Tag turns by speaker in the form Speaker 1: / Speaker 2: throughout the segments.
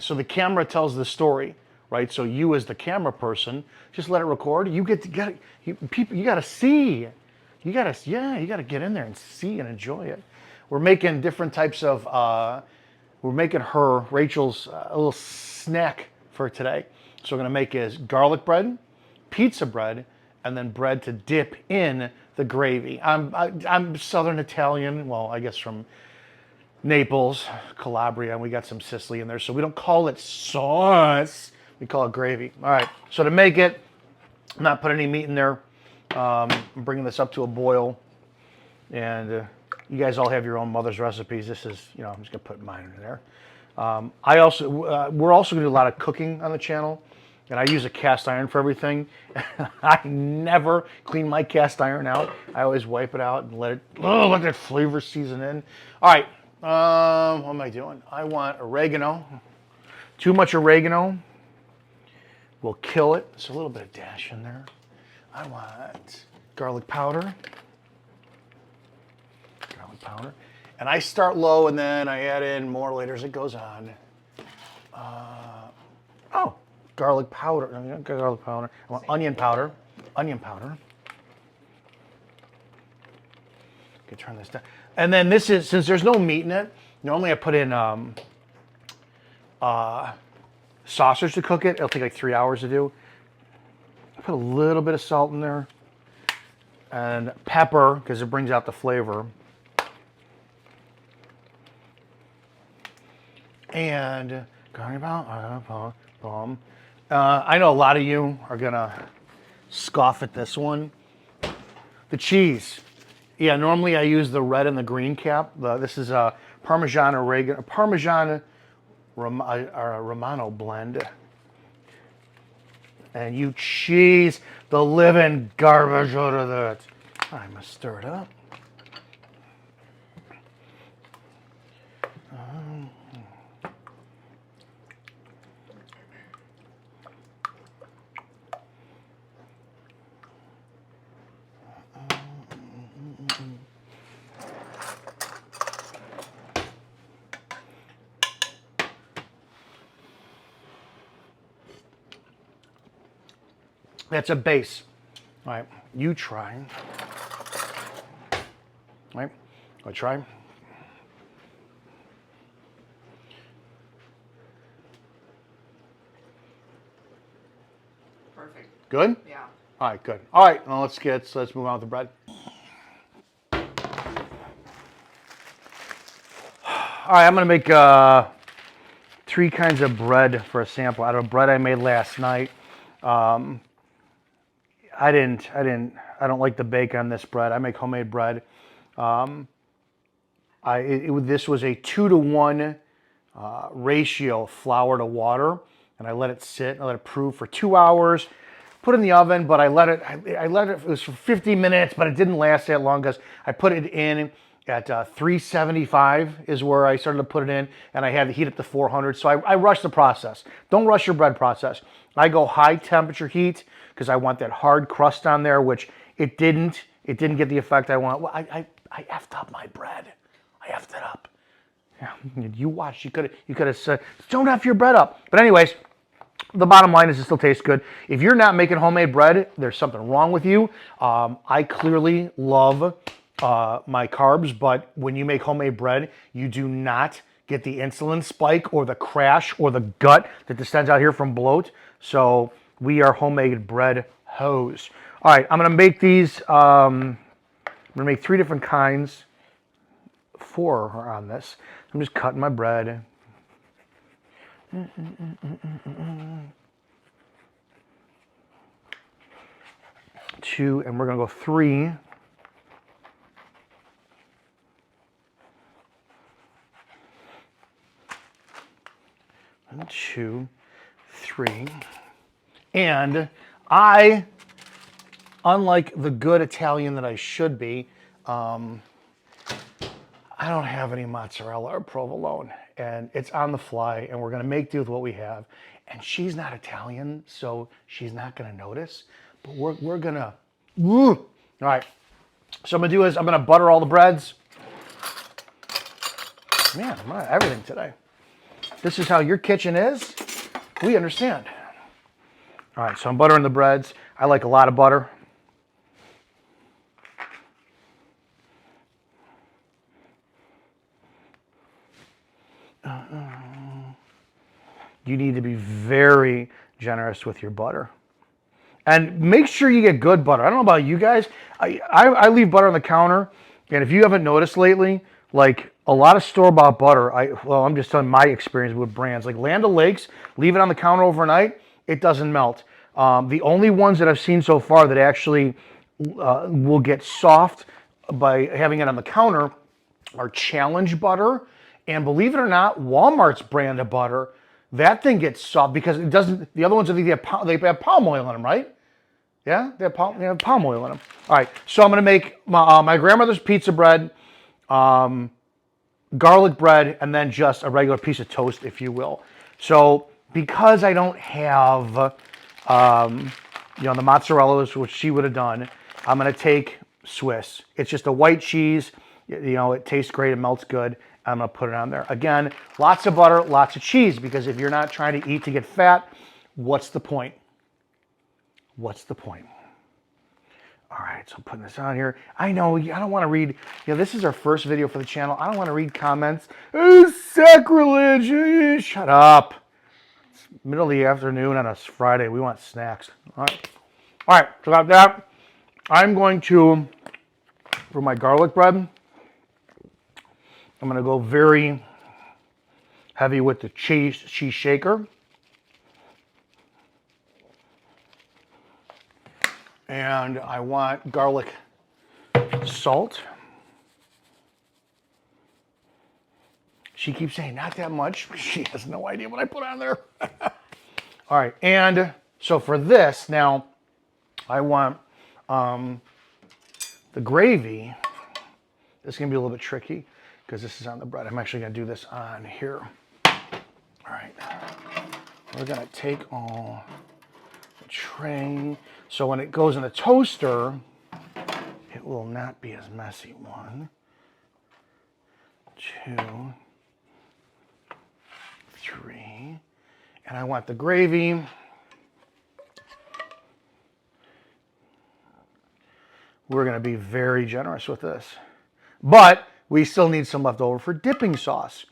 Speaker 1: So the camera tells the story, right? So you as the camera person, just let it record. You people, you got to see. You got to, yeah, you got to get in there and see and enjoy it. We're making different types of, we're making Rachel's, a little snack for today. So we're gonna make is garlic bread, pizza bread, and then bread to dip in the gravy. I'm Southern Italian, well, I guess from Naples, Calabria, and we got some Sicily in there. So we don't call it sauce, we call it gravy. All right, so to make it, I'm not putting any meat in there. I'm bringing this up to a boil, and you guys all have your own mother's recipes. This is, I'm just gonna put mine in there. We're also gonna do a lot of cooking on the channel, and I use a cast iron for everything. I never clean my cast iron out. I always wipe it out and let that flavor season in. All right, what am I doing? I want oregano. Too much oregano will kill it. So a little bit of dash in there. I want garlic powder. And I start low and then I add in more later as it goes on. Garlic powder. Garlic powder. I want onion powder. Onion powder. Okay, turn this down. And then this is, since there's no meat in it, normally I put in sausage to cook it. It'll take like 3 hours to do. I put a little bit of salt in there. And pepper, because it brings out the flavor. And I know a lot of you are gonna scoff at this one. The cheese. Yeah, normally I use the red and the green cap. This is a Parmesan oregano, Parmesan Romano blend. And you cheese the living garbage out of that. I must stir it up. That's a base. All right, you try. All right, I try.
Speaker 2: Perfect.
Speaker 1: Good?
Speaker 2: Yeah.
Speaker 1: All right, good. All right, well, let's move on with the bread. All right, I'm gonna make 3 kinds of bread for a sample out of bread I made last night. I don't like the bake on this bread. I make homemade bread. This was a 2-to-1 ratio flour to water, and I let it sit. I let it prove for 2 hours. Put it in the oven, but I let it. It was for 50 minutes, but it didn't last that long because I put it in at 375 is where I started to put it in, and I had to heat it to 400. So I rushed the process. Don't rush your bread process. I go high temperature heat because I want that hard crust on there, which it didn't. It didn't get the effect I want. Well, I effed up my bread. I effed it up. Yeah, you watched. You could have said, "Don't F your bread up." But anyways, the bottom line is it still tastes good. If you're not making homemade bread, there's something wrong with you. I clearly love my carbs, but when you make homemade bread, you do not get the insulin spike or the crash or the gut that descends out here from bloat. So we are homemade bread hoes. All right, I'm gonna make these. I'm gonna make 3 different kinds. 4 are on this. I'm just cutting my bread. 2, and we're gonna go 3. And 2, 3. And I, unlike the good Italian that I should be, I don't have any mozzarella or provolone, and it's on the fly, and we're gonna make do with what we have. And she's not Italian, so she's not gonna notice, but we're gonna, woo. All right, so I'm gonna do is I'm gonna butter all the breads. Man, I'm on everything today. this is how your kitchen is, we understand. All right, so I'm buttering the breads. I like a lot of butter. You need to be very generous with your butter. And make sure you get good butter. I don't know about you guys. I leave butter on the counter, and if you haven't noticed lately, like a lot of store-bought butter, I'm just telling my experience with brands. Like Land O'Lakes, leave it on the counter overnight, it doesn't melt. The only ones that I've seen so far that actually will get soft by having it on the counter are Challenge butter. And believe it or not, Walmart's brand of butter, that thing gets soft because it doesn't, the other ones, I think they have palm oil in them, right? Yeah, they have palm oil in them. All right, so I'm going to make my grandmother's pizza bread, garlic bread, and then just a regular piece of toast, if you will. So because I don't have, the mozzarella, which she would have done, I'm going to take Swiss. It's just a white cheese. It tastes great. It melts good. I'm going to put it on there. Again, lots of butter, lots of cheese, because if you're not trying to eat to get fat, what's the point? What's the point? All right, so I'm putting this on here. I know, I don't want to read, this is our first video for the channel. I don't want to read comments. Sacrilege. Shut up. It's middle of the afternoon on a Friday. We want snacks. All right, so got that. I'm going to, for my garlic bread, I'm going to go very heavy with the cheese shaker. And I want garlic salt. She keeps saying, not that much. She has no idea what I put on there. All right, and so for this, now I want the gravy. This is going to be a little bit tricky because this is on the bread. I'm actually going to do this on here. All right, we're going to take all the tray. So when it goes in the toaster, it will not be as messy. 1, 2, 3. And I want the gravy. We're going to be very generous with this. But we still need some left over for dipping sauce.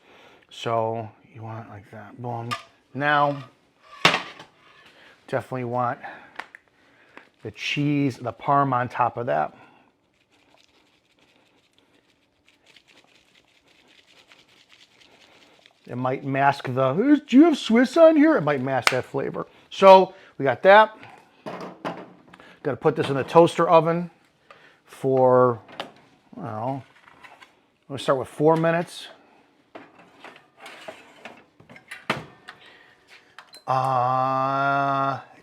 Speaker 1: So you want it like that. Boom. Now, definitely want the cheese, the parm on top of that. It might mask do you have Swiss on here? It might mask that flavor. So we got that. Got to put this in the toaster oven for, I don't know, I'm going to start with 4 minutes.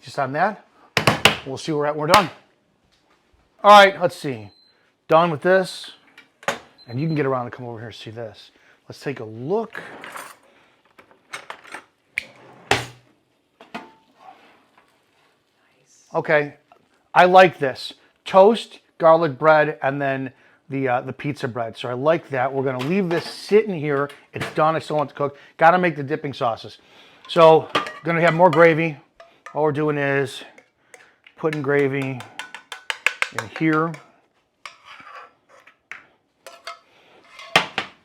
Speaker 1: Just on that. We'll see where we're at when we're done. All right, let's see. Done with this. And you can get around and come over here and see this. Let's take a look. Okay, I like this. Toast, garlic bread, and then the pizza bread. So I like that. We're going to leave this sitting here. It's done. I still want it to cook. Got to make the dipping sauces. So going to have more gravy. All we're doing is putting gravy in here.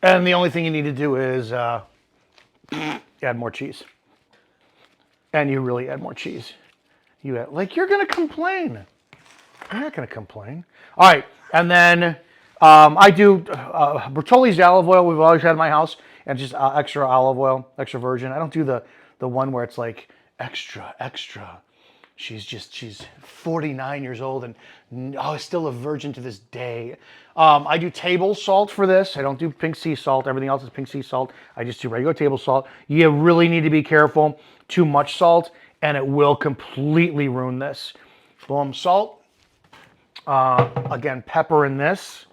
Speaker 1: And the only thing you need to do is add more cheese. And you really add more cheese. You add, like, you're going to complain. You're not going to complain. All right. And then I do Bertolli's olive oil we've always had in my house. And just extra olive oil, extra virgin. I don't do the one where it's like extra, extra. She's 49 years old and still a virgin to this day. I do table salt for this. I don't do pink sea salt. Everything else is pink sea salt. I just do regular table salt. You really need to be careful. Too much salt and it will completely ruin this. Boom, salt. Again, pepper in this.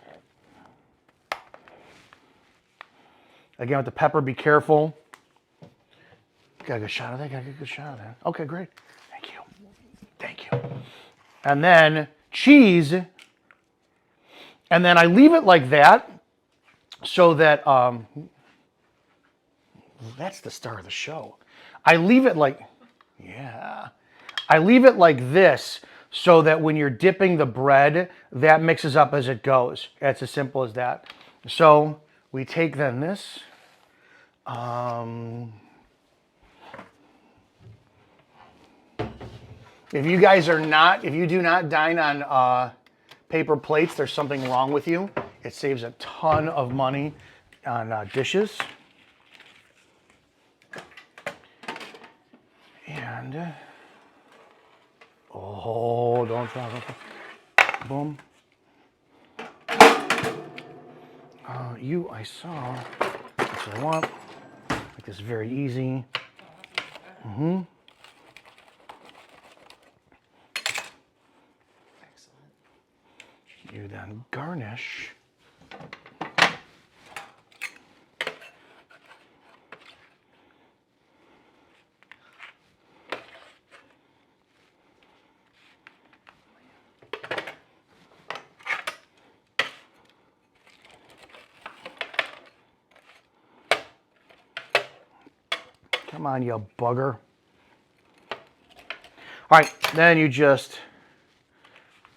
Speaker 1: Again, with the pepper, be careful. Got a good shot of that. Got a good shot of that. Okay, great. Thank you. Thank you. And then cheese. And then I leave it like that so that, That's the star of the show. I leave it like, yeah. I leave it like this so that when you're dipping the bread, that mixes up as it goes. It's as simple as that. So we take then this. If you guys are not, if you do not dine on paper plates, there's something wrong with you. It saves a ton of money on dishes. And, oh, don't drop it. Boom. I saw, that's what I want. Make this very easy.
Speaker 2: Excellent.
Speaker 1: You then garnish. Come on, you bugger. All right, then you just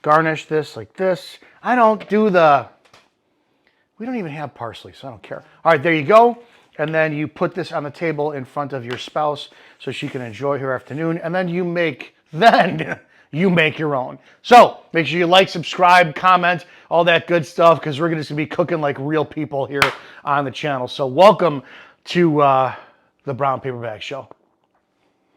Speaker 1: garnish this like this. I don't do we don't even have parsley, so I don't care. All right, there you go. And then you put this on the table in front of your spouse so she can enjoy her afternoon. And then you make your own. So make sure you like, subscribe, comment, all that good stuff, because we're going to be cooking like real people here on the channel. So welcome to the Brown Paper Bag Show.